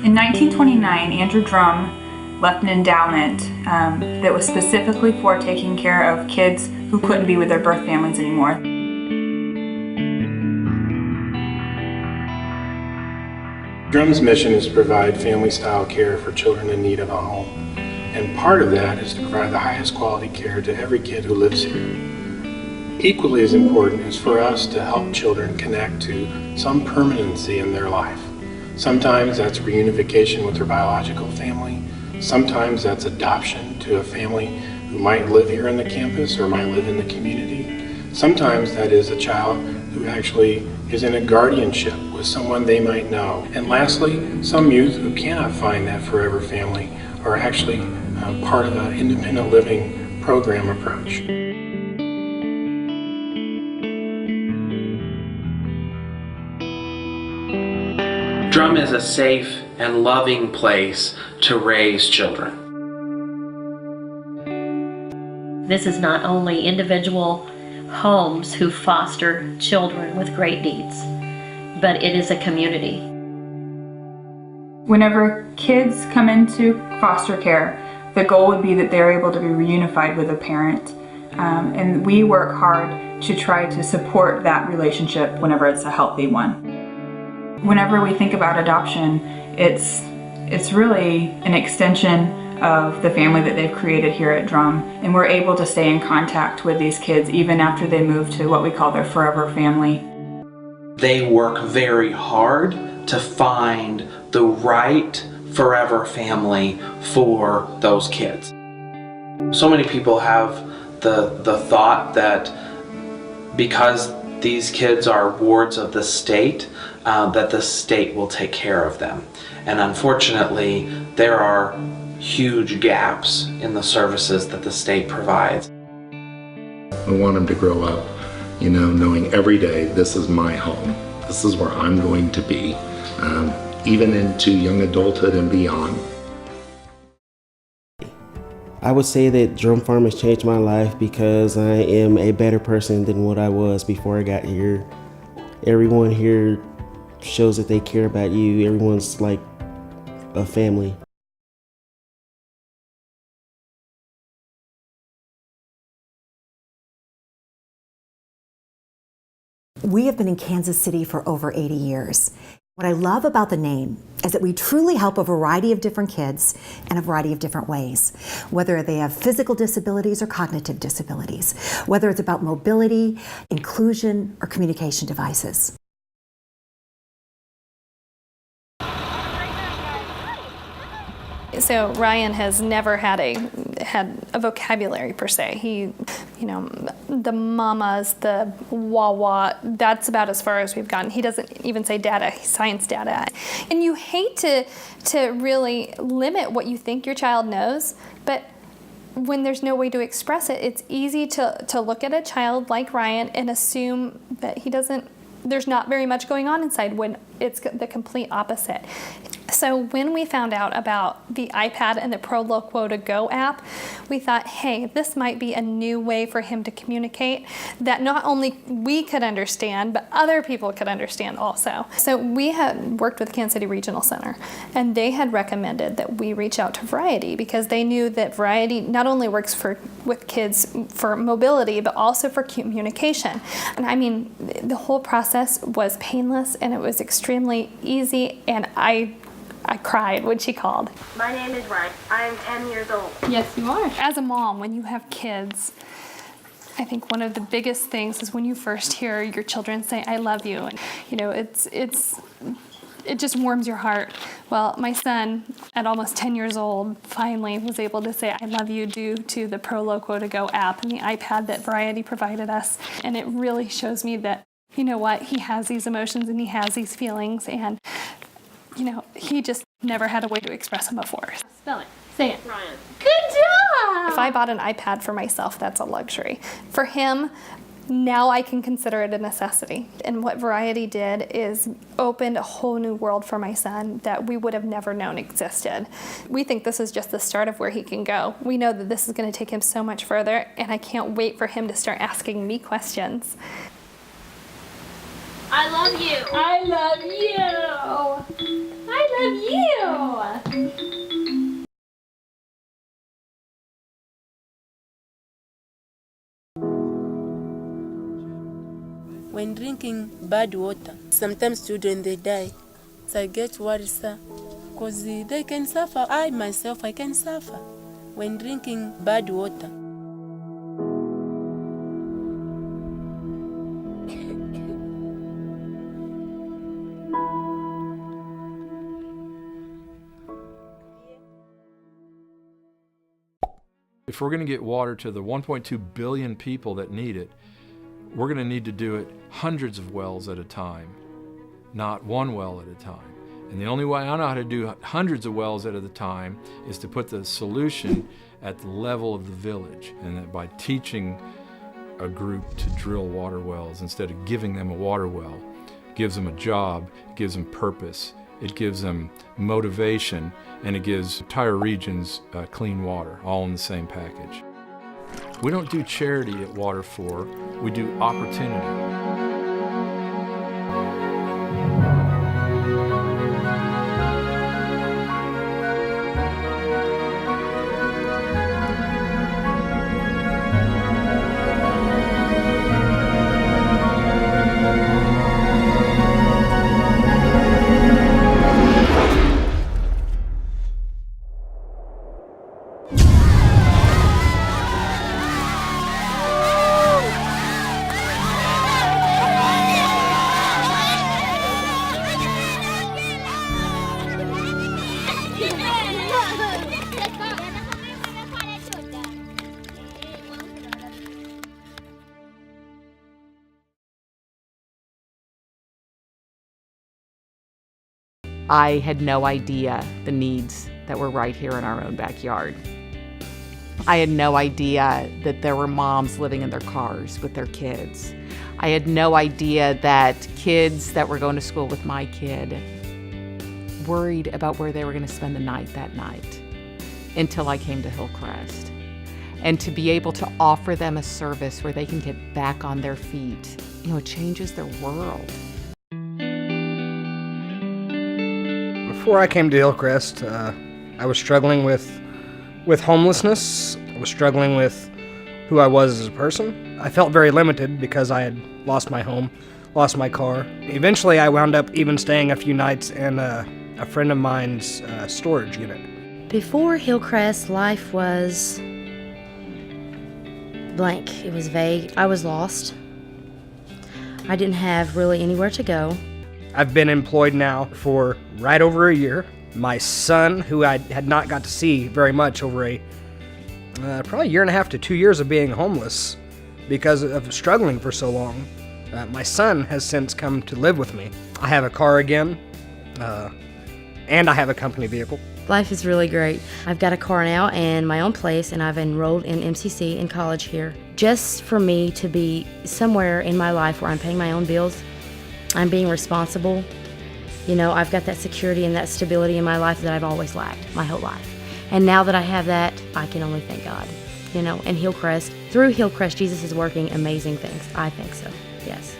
In 1929, Andrew Drum left an endowment that was specifically for taking care of kids who couldn't be with their birth families anymore. Drum's mission is to provide family-style care for children in need of a home. And part of that is to provide the highest quality care to every kid who lives here. Equally as important is for us to help children connect to some permanency in their life. Sometimes that's reunification with their biological family. Sometimes that's adoption to a family who might live here on the campus or might live in the community. Sometimes that is a child who actually is in a guardianship with someone they might know. And lastly, some youth who cannot find that forever family are actually part of an independent living program approach. Drum is a safe and loving place to raise children. This is not only individual homes who foster children with great needs, but it is a community. Whenever kids come into foster care, the goal would be that they're able to be reunified with a parent. And we work hard to try to support that relationship whenever it's a healthy one. Whenever we think about adoption, it's really an extension of the family that they've created here at Drum, and we're able to stay in contact with these kids even after they move to what we call their forever family. They work very hard to find the right forever family for those kids. So many people have the thought that because these kids are wards of the state, that the state will take care of them. And unfortunately, there are huge gaps in the services that the state provides. I want them to grow up, knowing every day this is my home. This is where I'm going to be, even into young adulthood and beyond. I would say that Drum Farm has changed my life because I am a better person than what I was before I got here. Everyone here shows that they care about you. Everyone's like a family. We have been in Kansas City for over 80 years. What I love about the name is that we truly help a variety of different kids in a variety of different ways, whether they have physical disabilities or cognitive disabilities, whether it's about mobility, inclusion, or communication devices. So Ryan has never had a vocabulary per se. He, the mamas, the wah-wah, that's about as far as we've gotten. He doesn't even say data, science data. And you hate to really limit what you think your child knows, but when there's no way to express it, it's easy to look at a child like Ryan and assume that there's not very much going on inside when it's the complete opposite. So when we found out about the iPad and the ProLoquo to Go app, we thought, hey, this might be a new way for him to communicate that not only we could understand, but other people could understand also. So we had worked with Kansas City Regional Center, and they had recommended that we reach out to Variety because they knew that Variety not only works with kids for mobility, but also for communication. And I mean, the whole process was painless and it was extremely easy, and I cried when she called. My name is Ryan. I am 10 years old. Yes, you are. As a mom, when you have kids, I think one of the biggest things is when you first hear your children say, I love you. And, it just warms your heart. Well, my son, at almost 10 years old, finally was able to say, I love you due to the ProLoquo to Go app and the iPad that Variety provided us. And it really shows me that, you know what, he has these emotions and he has these feelings, and he just never had a way to express them before. Spell it. Say it. Ryan. Good job! If I bought an iPad for myself, that's a luxury. For him, now I can consider it a necessity. And what Variety did is opened a whole new world for my son that we would have never known existed. We think this is just the start of where he can go. We know that this is going to take him so much further, and I can't wait for him to start asking me questions. I love you. I love you. I love of you. When drinking bad water, sometimes children they die. So I get worried, sir, because they can suffer. I myself, I can suffer when drinking bad water. If we're going to get water to the 1.2 billion people that need it, we're going to need to do it hundreds of wells at a time, not one well at a time. And the only way I know how to do hundreds of wells at a time is to put the solution at the level of the village. And that by teaching a group to drill water wells instead of giving them a water well, gives them a job, it gives them purpose, it gives them motivation, and it gives entire regions clean water, all in the same package. We don't do charity at Water For, we do opportunity. I had no idea the needs that were right here in our own backyard. I had no idea that there were moms living in their cars with their kids. I had no idea that kids that were going to school with my kid worried about where they were going to spend the night that night until I came to Hillcrest. And to be able to offer them a service where they can get back on their feet, it changes their world. Before I came to Hillcrest, I was struggling with homelessness. I was struggling with who I was as a person. I felt very limited because I had lost my home, lost my car. Eventually, I wound up even staying a few nights in a friend of mine's storage unit. Before Hillcrest, life was blank. It was vague. I was lost. I didn't have really anywhere to go. I've been employed now for right over a year. My son, who I had not got to see very much over probably a year and a half to 2 years of being homeless because of struggling for so long, my son has since come to live with me. I have a car again, and I have a company vehicle. Life is really great. I've got a car now and my own place, and I've enrolled in MCC in college here. Just for me to be somewhere in my life where I'm paying my own bills, I'm being responsible. I've got that security and that stability in my life that I've always lacked my whole life. And now that I have that, I can only thank God. And Hillcrest, through Hillcrest, Jesus is working amazing things. I think so, yes.